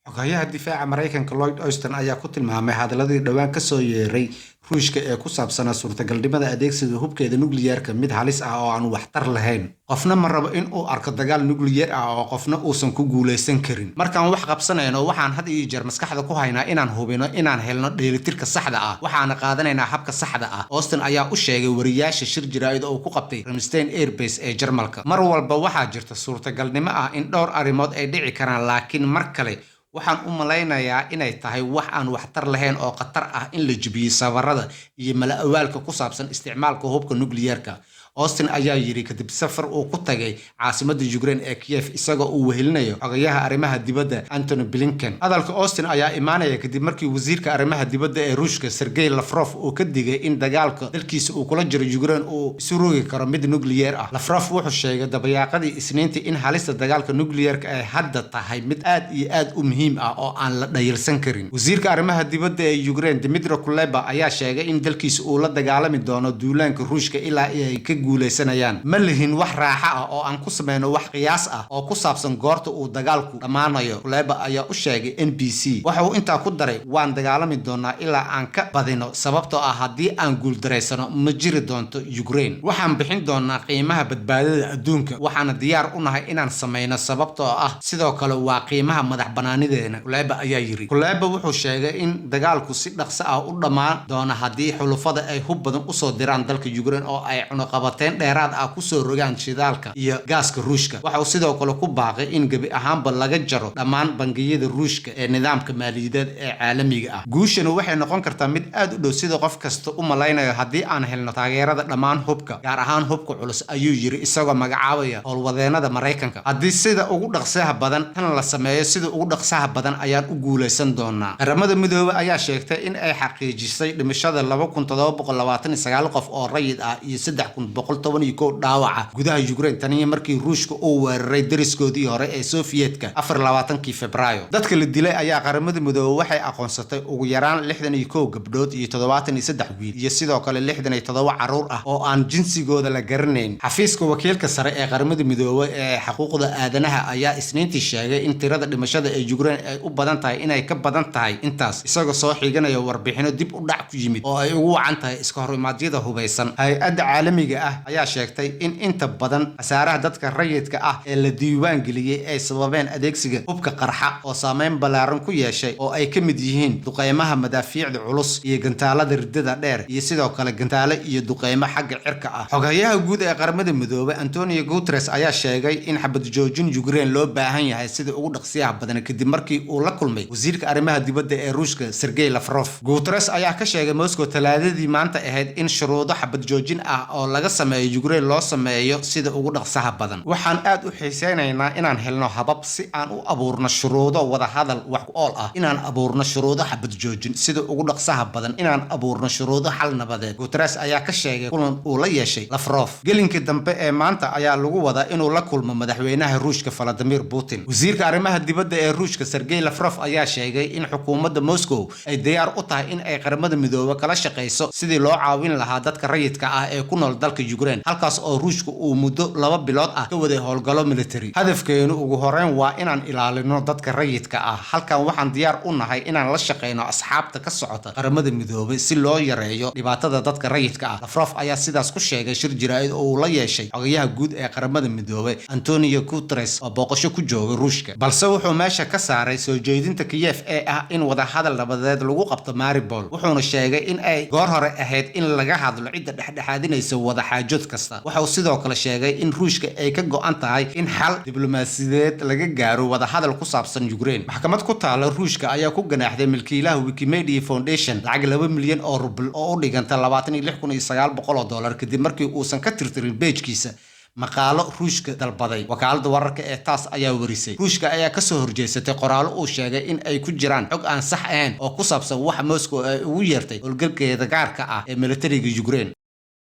Xogayaha difaaca Mareykanka Lloyd Austin ayaa ku tilmaamay hadaladii dhawaan ka soo yeeray Ruushka ee ku saabsan suurtagalnimada adeegsiga hubkeeda nukliyeerka mid halis ah oo aan waxtar lahayn. Qofna ma rabo in uu arko dagaal nukliyeer ah oo qofna uusan ku guuleysan karin. Markaan wax qabsanayno waxaan had iyo jeer maskaxda ku haynaa inaan hubino inaan helno dheelitirka saxda ah. Waxaan qaadanaynaa habka saxda ah. Austin ayaa u sheegay wariyaasha shir jiraa'id oo ku qabtay Ramstein Air Base ee Jarmalka. Mar walba waxaa jirta suurtagalnimo ah in dhowr arrimood ay dhici karaan, laakiin mar kale waxaan u malaynayaa inay tahay wax aan waxtar lahayn oo khatar ah in la jibiyo safarada iyo mala-awaalka ku saabsan isticmaalka hubka nukliyeerka. Austin ayaa yiri kadib safar uu ku tagay caasimadda Ukraine ee Kiev isagoo uu wehelinayo xogayaha arrimaha dibadda Antony Blinken. Hadalka Austin ayaa imaanaya kadib markii wasiirka arrimaha dibadda ee Ruushka Sergey Lavrov uu ka digay in dagaalka dalkiisa uu kula jiro Ukraine uu isu rogi karo mid nukliyeer ah. Lavrov wuxuu sheegay dabayaaqadii Isniintii in halista dagaalka nukliyeerka ay hadda tahay mid aad iyo aad u muhiim ah oo aan la dhayalsan karin. Wasiirka arrimaha dibadda ee Ukraine Dmytro Kuleba ayaa sheegay in dalkiisa uu la dagaalami doono duulaanka Ruushka ilaa ay ka guuleysanayaan. Ma lihin wax raaxo ah oo aan ku sameyno wax qiyaas ah oo ku saabsan goorta uu dagaalku dhamaanayo. Kuleba ayaa u sheegay NBC. Waxa uu intaa ku daray, waan dagaalami doonaa ilaa aan ka badino sababtoo ah haddii aan guuldareysano ma jiri doonto Ukraine. Waxaan bixin doonaa qiimaha badbaadada adduunka. Waxaana diyaar u nahay inaan sameyno sababtoo ah sidoo kale waa qiimaha madax banaanideena. Kuleba ayaa yiri. Kuleba wuxuu sheegay in dagaalku si dhaqso ah u dhamaan doono haddii xulufada ay hub badan u soo diraan dalka Ukraine oo ay cunaqabateen dheeraad ah ku soo rogaan shidaalka iyo gaaska Ruushka. Waxa uu sidoo kale ku baaqay in gebi ahaanba laga jaro dhammaan bangiyada Ruushka ee nidaamka maaliyadeed ee caalamiga ah. Guushana waxay noqon kartaa mid aad u dhow sida qof kasta u malaynayo haddii aan helno taageerada dhammaan hubka, gaar ahaan hubka culus, ayuu yiri isagoo magacaabaya howlwadeenada Mareykanka. Haddii sida ugu dhaqsaha badan tan la sameeyo sida ugu dhaqsaha badan ayaan u guuleysan doonaa. Qaramada Midoobay ayaa sheegtay in ay xaqiijisay dhimashada 2729 qof oo rayid ah iyo 3111 dhaawaca gudaha Ukraine tan iyo markii Ruushka uu weeraray dariskoodii hore ee Sofiyeetka 24 Febraayo. Dadka la dilay ayaa Qaramada Midoobay waxay aqoonsatay ugu yaraan 61 gabdhood iyo 73 wiil iyo sidoo kale 67 carruur ah oo aan jinsigooda la garanayn. Xafiiska wakiilka sare ee Qaramada Midoobay ee xuquuqda aadanaha ayaa Isniintii sheegay in tirada dhimashada ee Ukraine ay u badan tahay inay ka badan tahay intaas, isagoo soo xiganaya warbixino dib u dhac ku yimid oo ay ugu wacan tahay iska horimaadyada hubeysan. Hay'adda caalamiga ah ayaa sheegtay in inta badan asaaraha dadka rayidka ah ee la diiwaan geliyay ay sababeen adeegsiga hubka qarxa oo saameyn ballaaran ku yeeshay oo ay ka mid yihiin duqeymaha madaafiicda culus iyo gantaalada riddada dheer iyo sidoo kale gantaale iyo duqeymo xagga cirka ah. Xogayaha guud ee Qaramada Midoobay Antonio Guterres ayaa sheegay in xabad joojin Ukraine loo baahan yahay sida ugu dhaqsiyaha badan kadib markii uu la kulmay wasiirka arrimaha dibadda ee Ruushka Sergey Lavrov. Guterres ayaa ka sheegay Moscow Talaadadii maanta ahayd in shuruudo xabad joojin ah oo laga sameeyo Ukraine loo sameeyo sida ugu dhaqsaha badan. Waxaan aad u xiiseynaynaa inaan helno habab si aan u abuurno shuruudo wada hadal wax ku ool ah, inaan abuurno shuruudo xabad joojin sida ugu dhaqsaha badan, inaan abuurno shuruudo xal nabadeed. Guterres ayaa ka sheegay kulan uu la yeeshay Lavrov. Gelinkii dambe ee maanta ayaa lagu wadaa inuu la kulmo madaxweynaha Ruushka Vladimir Putin. Wasiirka arrimaha dibadda ee Ruushka Sergey Lavrov ayaa sheegay in xukuumadda Moscow ay diyaar u tahay in ay Qaramada Midoobay kala shaqeyso sidii loo caawin lahaa dadka rayidka ah ee ku nool dalka Ukraine, halkaas oo Ruushka uu muddo 2 bilood ah ka waday howlgallo military. Hadafkeenu ugu horeyn waa inaan ilaalino dadka rayidka ah. Halkan waxaan diyaar u nahay inaan la shaqeyno asxaabta ka socota Qaramada Midoobay si loo yareeyo dhibaatada dadka rayidka ah. Lavrov ayaa sidaas ku sheegay shir jiraa'id oo uu la yeeshay xogayaha guud ee Qaramada Midoobay Antonio Guterres oo booqasho ku joogay Ruushka, balse wuxuu meesha ka saaray soo jeedinta Kiev ee ah in wada hadal nabadeed lagu qabto Mariupol. Wuxuuna sheegay in ay goor hore ahayd in laga hadlo cidda dhexdhexaadinaysa wada xaajood kasta. Waxa uu sidoo kale sheegay in Ruushka ay ka go'an tahay in xal diblomaasiyadeed laga gaaro wada hadal ku saabsan Ukraine. Maxkamad ku taala Ruushka ayaa ku ganaaxday milkiilaha Wikimedia Foundation lacag 2 milyan oo ruble oo u dhiganta $26,900 kadib markii uusan ka tirtirin page-kiisa maqaalo Ruushka dalbaday. Wakaaladda wararka ee taas ayaa warisay Ruushka ayaa ka soo horjeesatay qoraalo uu sheegay in ay ku jiraan xog aan sax ahayn oo ku saabsan waxa Moscow ay ugu yeertay howlgalkeeda gaarka ah ee militariga Ukraine.